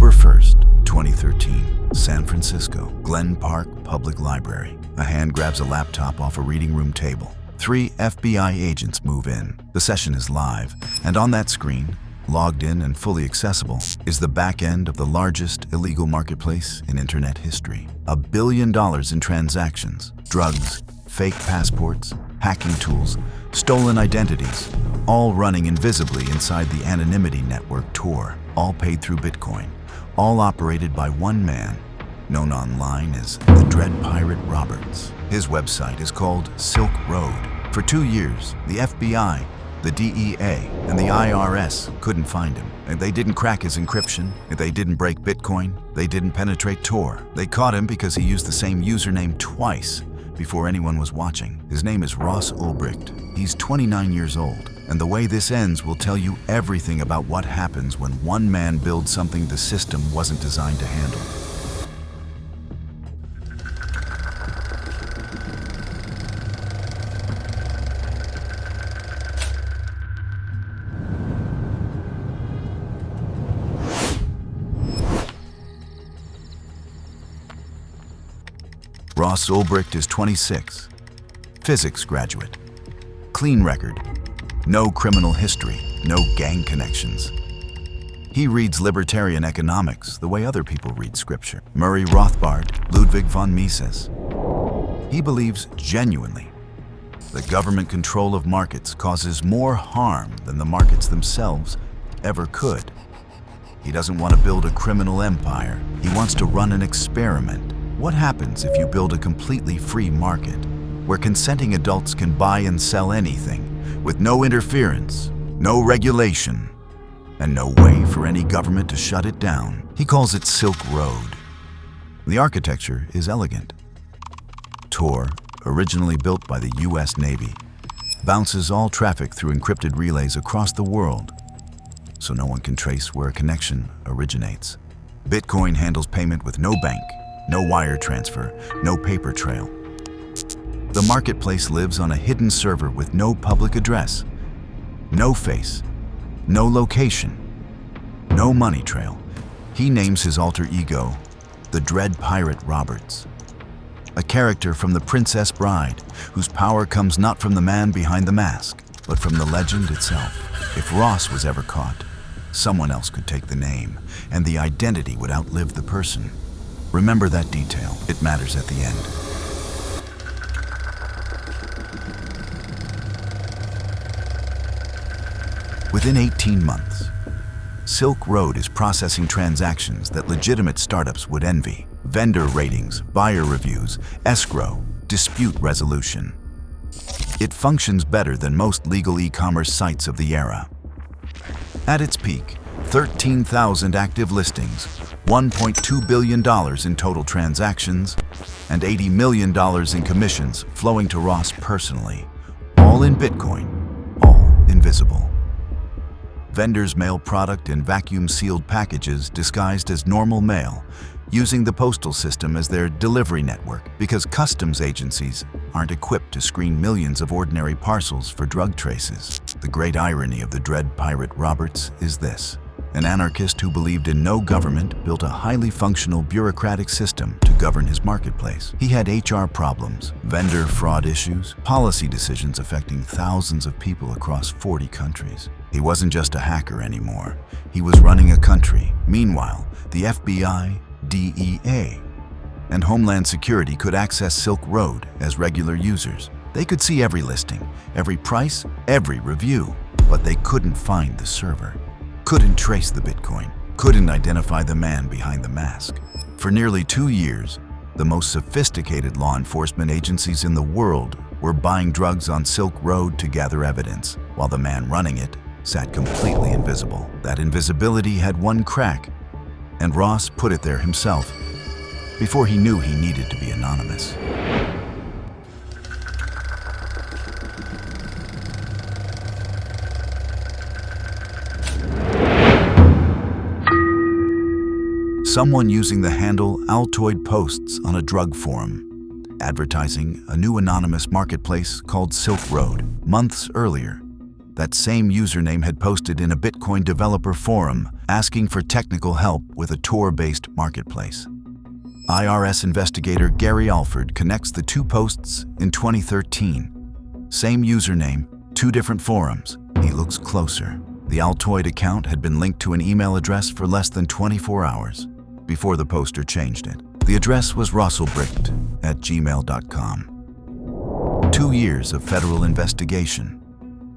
October 1st, 2013, San Francisco, Glen Park Public Library. A hand grabs a laptop off a reading room table. 3 FBI agents move in. The session is live, and on that screen, logged in and fully accessible, is the back end of the largest illegal marketplace in internet history. $1 billion in transactions, drugs, fake passports, hacking tools, stolen identities, all running invisibly inside the anonymity network Tor, all paid through Bitcoin, all operated by one man, known online as the Dread Pirate Roberts. His website is called Silk Road. For 2 years, the FBI, the DEA, and the IRS couldn't find him. And they didn't crack his encryption, they didn't break Bitcoin, they didn't penetrate Tor. They caught him because he used the same username twice before anyone was watching. His name is Ross Ulbricht. He's 29 years old, and the way this ends will tell you everything about what happens when one man builds something the system wasn't designed to handle. Ross Ulbricht is 26, physics graduate, clean record, no criminal history, no gang connections. He reads libertarian economics the way other people read scripture. Murray Rothbard, Ludwig von Mises. He believes genuinely that government control of markets causes more harm than the markets themselves ever could. He doesn't want to build a criminal empire. He wants to run an experiment. What happens if you build a completely free market where consenting adults can buy and sell anything with no interference, no regulation, and no way for any government to shut it down? He calls it Silk Road. The architecture is elegant. Tor, originally built by the US Navy, bounces all traffic through encrypted relays across the world, so no one can trace where a connection originates. Bitcoin handles payment with no bank, no wire transfer, no paper trail. The marketplace lives on a hidden server with no public address, no face, no location, no money trail. He names his alter ego the Dread Pirate Roberts, a character from The Princess Bride, whose power comes not from the man behind the mask, but from the legend itself. If Ross was ever caught, someone else could take the name, and the identity would outlive the person. Remember that detail. It matters at the end. Within 18 months, Silk Road is processing transactions that legitimate startups would envy. Vendor ratings, buyer reviews, escrow, dispute resolution. It functions better than most legal e-commerce sites of the era. At its peak, 13,000 active listings, $1.2 billion in total transactions, and $80 million in commissions flowing to Ross personally, all in Bitcoin, all invisible. Vendors mail product in vacuum-sealed packages disguised as normal mail, using the postal system as their delivery network because customs agencies aren't equipped to screen millions of ordinary parcels for drug traces. The great irony of the Dread Pirate Roberts is this. An anarchist who believed in no government built a highly functional bureaucratic system to govern his marketplace. He had HR problems, vendor fraud issues, policy decisions affecting thousands of people across 40 countries. He wasn't just a hacker anymore. He was running a country. Meanwhile, the FBI, DEA, and Homeland Security could access Silk Road as regular users. They could see every listing, every price, every review, but they couldn't find the server. Couldn't trace the Bitcoin, couldn't identify the man behind the mask. For nearly 2 years, the most sophisticated law enforcement agencies in the world were buying drugs on Silk Road to gather evidence, while the man running it sat completely invisible. That invisibility had one crack, and Ross put it there himself before he knew he needed to be anonymous. Someone using the handle Altoid posts on a drug forum, advertising a new anonymous marketplace called Silk Road. Months earlier, That same username had posted in a Bitcoin developer forum asking for technical help with a Tor-based marketplace. IRS investigator Gary Alford connects the two posts in 2013. Same username, two different forums. He looks closer. The Altoid account had been linked to an email address for less than 24 hours before the poster changed it. The address was Ulbricht@gmail.com. 2 years of federal investigation.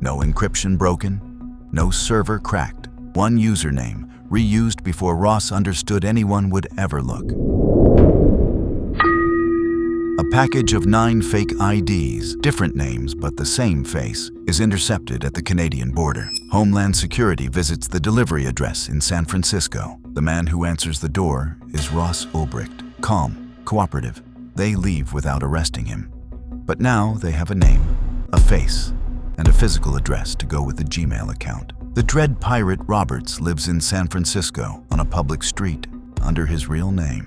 No encryption broken, no server cracked. One username, reused before Ross understood anyone would ever look. A package of 9 fake IDs, different names but the same face, is intercepted at the Canadian border. Homeland Security visits the delivery address in San Francisco. The man who answers the door is Ross Ulbricht. Calm, cooperative. They leave without arresting him. But now they have a name, a face, and a physical address to go with the Gmail account. The Dread Pirate Roberts lives in San Francisco on a public street under his real name.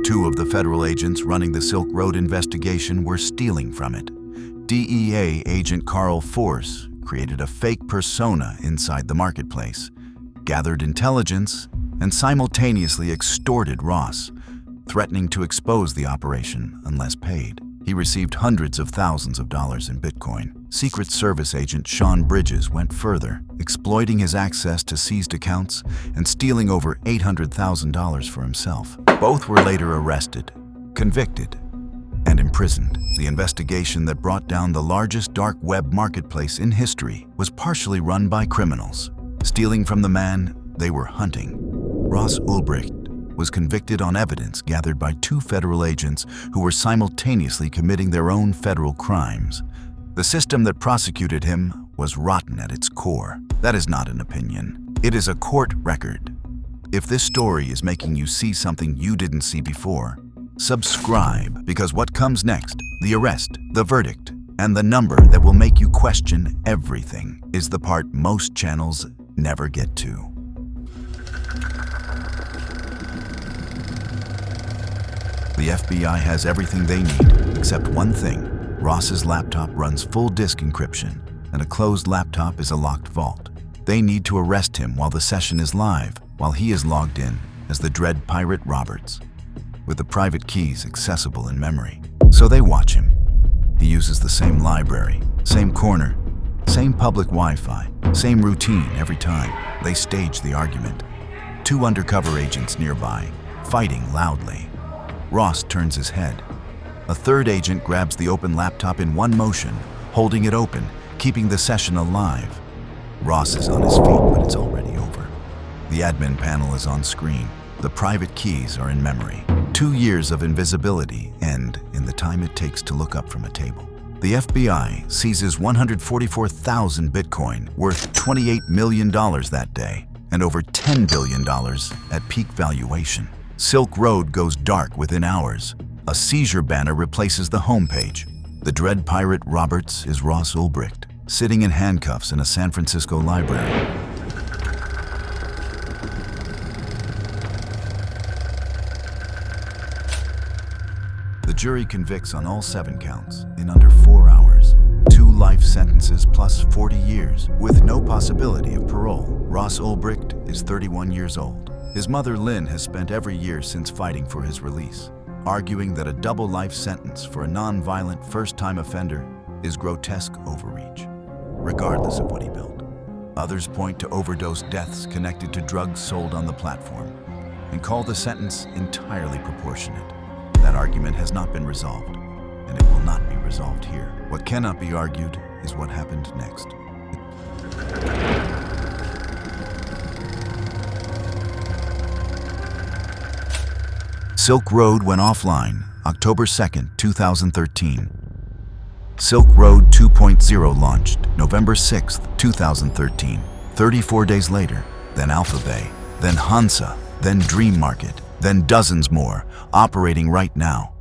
2 of the federal agents running the Silk Road investigation were stealing from it. DEA agent Carl Force created a fake persona inside the marketplace, gathered intelligence, and simultaneously extorted Ross, threatening to expose the operation unless paid. He received hundreds of thousands of dollars in Bitcoin. Secret Service agent Sean Bridges went further, exploiting his access to seized accounts and stealing over $800,000 for himself. Both were later arrested, convicted, and imprisoned. The investigation that brought down the largest dark web marketplace in history was partially run by criminals, stealing from the man they were hunting. Ross Ulbricht was convicted on evidence gathered by 2 federal agents who were simultaneously committing their own federal crimes. The system that prosecuted him was rotten at its core. That is not an opinion. It is a court record. If this story is making you see something you didn't see before, subscribe, because what comes next, the arrest, the verdict, and the number that will make you question everything, is the part most channels never get to. The FBI has everything they need, except one thing. Ross's laptop runs full disk encryption, and a closed laptop is a locked vault. They need to arrest him while the session is live, while he is logged in as the Dread Pirate Roberts, with the private keys accessible in memory. So they watch him. He uses the same library, same corner, same public Wi-Fi, same routine every time. They stage the argument. 2 undercover agents nearby, fighting loudly. Ross turns his head. A 3rd agent grabs the open laptop in one motion, holding it open, keeping the session alive. Ross is on his feet, but it's already over. The admin panel is on screen. The private keys are in memory. 2 years of invisibility end in the time it takes to look up from a table. The FBI seizes 144,000 Bitcoin, worth $28 million that day, and over $10 billion at peak valuation. Silk Road goes dark within hours. A seizure banner replaces the homepage. The Dread Pirate Roberts is Ross Ulbricht, sitting in handcuffs in a San Francisco library. The jury convicts on all 7 counts in under 4 hours. 2 life sentences plus 40 years, with no possibility of parole. Ross Ulbricht is 31 years old. His mother, Lynn, has spent every year since fighting for his release, arguing that a double life sentence for a non-violent first-time offender is grotesque overreach, regardless of what he built. Others point to overdose deaths connected to drugs sold on the platform and call the sentence entirely proportionate. That argument has not been resolved, and it will not be resolved here. What cannot be argued is what happened next. Silk Road went offline October 2nd, 2013. Silk Road 2.0 launched November 6th, 2013. 34 days later, then Alphabay, then Hansa, then Dream Market, then dozens more, operating right now.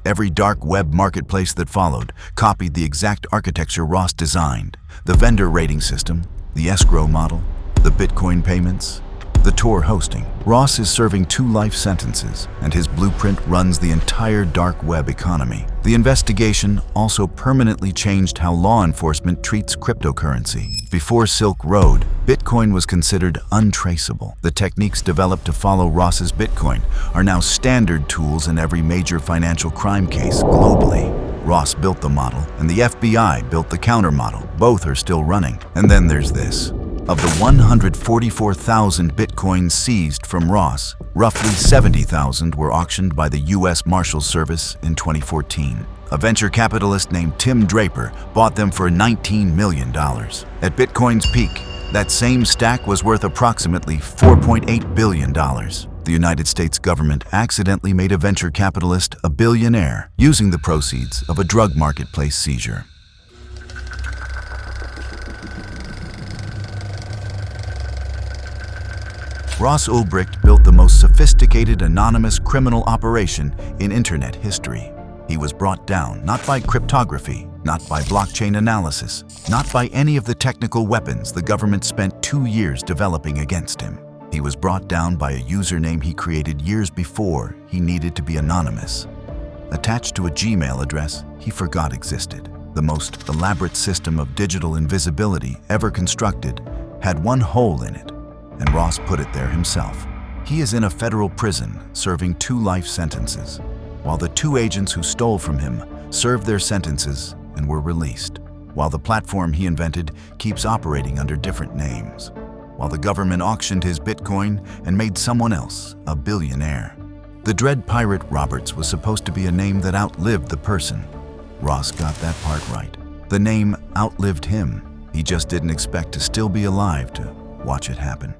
Every dark web marketplace that followed copied the exact architecture Ross designed: the vendor rating system, the escrow model, the Bitcoin payments, the Tor hosting. Ross is serving 2 life sentences, and his blueprint runs the entire dark web economy. The investigation also permanently changed how law enforcement treats cryptocurrency. Before Silk Road, Bitcoin was considered untraceable. The techniques developed to follow Ross's Bitcoin are now standard tools in every major financial crime case globally. Ross built the model, and the FBI built the counter model. Both are still running. And then there's this. Of the 144,000 Bitcoins seized from Ross, roughly 70,000 were auctioned by the U.S. Marshals Service in 2014. A venture capitalist named Tim Draper bought them for $19 million. At Bitcoin's peak, that same stack was worth approximately $4.8 billion. The United States government accidentally made a venture capitalist a billionaire using the proceeds of a drug marketplace seizure. Ross Ulbricht built the most sophisticated anonymous criminal operation in internet history. He was brought down not by cryptography, not by blockchain analysis, not by any of the technical weapons the government spent 2 years developing against him. He was brought down by a username he created years before he needed to be anonymous. Attached to a Gmail address he forgot existed. The most elaborate system of digital invisibility ever constructed had one hole in it, and Ross put it there himself. He is in a federal prison serving 2 life sentences, while the 2 agents who stole from him served their sentences and were released, while the platform he invented keeps operating under different names, while the government auctioned his Bitcoin and made someone else a billionaire. The Dread Pirate Roberts was supposed to be a name that outlived the person. Ross got that part right. The name outlived him. He just didn't expect to still be alive to watch it happen.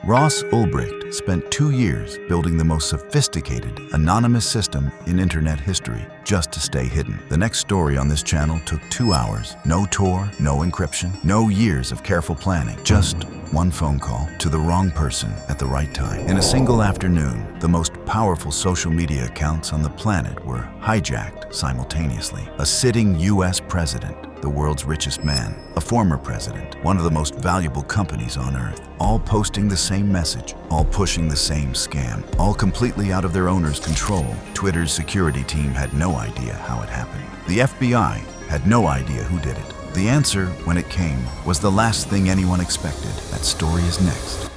Ross Ulbricht spent 2 years building the most sophisticated, anonymous system in internet history just to stay hidden. The next story on this channel took 2 hours. No Tor, no encryption, no years of careful planning. Just one phone call to the wrong person at the right time. In a single afternoon, the most powerful social media accounts on the planet were hijacked simultaneously. A sitting U.S. president, the world's richest man, a former president, one of the most valuable companies on earth, all posting the same message, all pushing the same scam, all completely out of their owner's control. Twitter's security team had no idea how it happened. The FBI had no idea who did it. The answer, when it came, was the last thing anyone expected. That story is next.